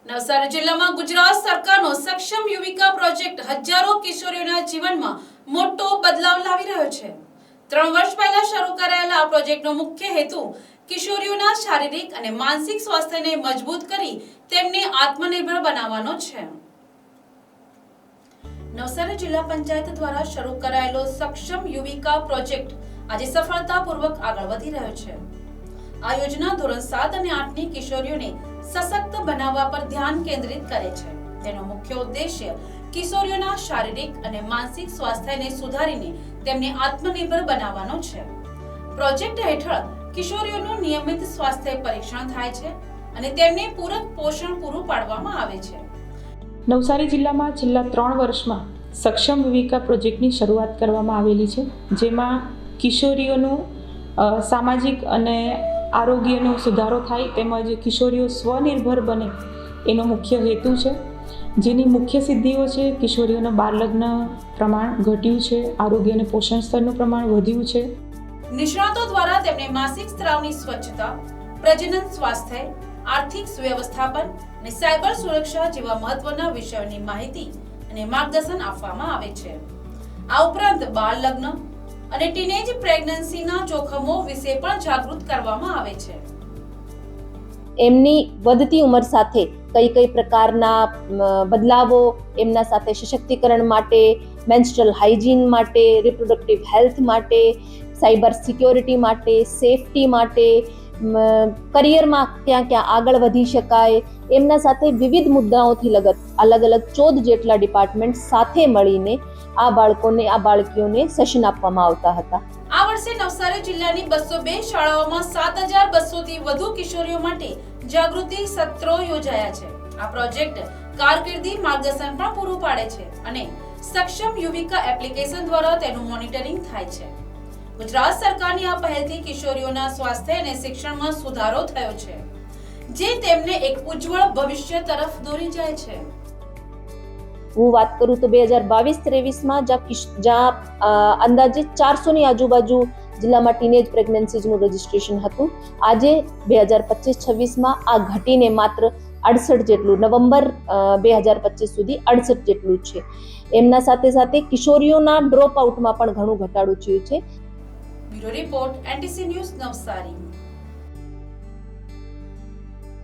નવસારી જિલ્લામાં ગુજરાત સરકારનો સક્ષમ યુવિકા પ્રોજેક્ટ હજારો કિશોરીઓના જીવનમાં મોટો બદલાવ લાવી રહ્યો છે। 3 વર્ષ પહેલા શરૂ કરાયેલા આ પ્રોજેક્ટનો મુખ્ય હેતુ કિશોરીઓના શારીરિક અને માનસિક સ્વાસ્થ્યને મજબૂત કરી તેમને આત્મનિર્ભર બનાવવાનો છે। નવસારી જિલ્લા પંચાયત દ્વારા શરૂ કરાયેલો સક્ષમ યુવિકા પ્રોજેક્ટ આજે સફળતાપૂર્વક આગળ વધી રહ્યો છે। આ યોજના ધોરણ 7 અને 8 ની કિશોરીઓને સશક્ત બનાવવા પર ધ્યાન કેન્દ્રિત કરે છે। તેનો મુખ્ય ઉદ્દેશ્ય કિશોરીઓના શારીરિક અને માનસિક સ્વાસ્થ્યને સુધારીને તેમને આત્મનિર્ભર બનાવવાનો છે। પ્રોજેક્ટ હેઠળ કિશોરીઓનું નિયમિત સ્વાસ્થ્ય પરીક્ષણ થાય છે અને તેમને પૂરક પોષણ પૂરું પાડવામાં આવે છે। નવસારી જિલ્લામાં છેલ્લા 3 વર્ષમાં સક્ષમ યુવિકા પ્રોજેક્ટની શરૂઆત કરવામાં આવેલી છે, જેમાં કિશોરીઓનું સામાજિક અને આરોગ્યનો સુધારો થાય તેમજ કિશોરીઓ સ્વનિર્ભર બને એનો મુખ્ય હેતુ છે। જેની મુખ્ય સિદ્ધિઓ છે કિશોરીઓના બાળલગ્ન પ્રમાણ ઘટ્યું છે, આરોગ્ય અને પોષણ સ્તરનું પ્રમાણ વધ્યું છે। નિષ્ણાતો દ્વારા તેમને માસિક સ્ત્રાવની સ્વચ્છતા, પ્રજનન સ્વાસ્થ્ય, આર્થિક સુવ્યવસ્થાપન અને સાયબર સુરક્ષા જેવા મહત્વના વિષયોની માહિતી અને માર્ગદર્શન આપવામાં આવે છે। આ ઉપરાંત બાળલગ્ન અને ટીનેજ પ્રેગ્નન્સીના જોખમો વિશે પણ જાગૃત કરવામાં આવે છે। એમની વધતી ઉંમર સાથે કઈ કઈ પ્રકારના બદલાવો એમના સાથે સશક્તિકરણ માટે, મેન્સ્ટ્રુઅલ હાઇજીન માટે, રિપ્રોડક્ટિવ હેલ્થ માટે, સાયબર સિક્યોરિટી માટે, સેફટી માટે, કરિયરમાં ક્યાં આગળ વધી શકાય, એમના સાથે વિવિધ મુદ્દાઓથી અલગ અલગ 14 જેટલા ડિપાર્ટમેન્ટ સાથે મળીને આ બાળકીઓને સેશન આપવામાં આવતા હતા। આ વર્ષે નવસારી જિલ્લાની 202 શાળાઓમાં 7200 થી વધુ કિશોરીઓ માટે જાગૃતિ સત્રો યોજાયા છે। આ પ્રોજેક્ટ કારકિર્દી માર્ગદર્શન પણ પૂરું પાડે છે અને સક્ષમ યુવિકા એપ્લિકેશન દ્વારા તેનું મોનિટરિંગ થાય છે। ગુજરાત સરકારની આ પહેલથી કિશોરીઓના સ્વાસ્થ્ય અને શિક્ષણમાં સુધારો થયો છે, જે તેમને એક ઉજ્જવળ ભવિષ્ય તરફ દોરી જાય છે। હું વાત કરું તો 2022-23માં જ્યાં અંદાજે 400 ની આજુબાજુ જિલ્લામાં ટીનેજ પ્રેગ્નન્સીઝનું રજીસ્ટ્રેશન હતું, આજે 2025-26માં આ ઘટીને માત્ર 68 જેટલું, નવેમ્બર 2025 સુધી 68 જેટલું છે। એમના સાથે સાથે કિશોરીઓના ડ્રોપ આઉટમાં પણ ઘણું ઘટાડો થયું છે। Bureau report, NTC news, Navsari.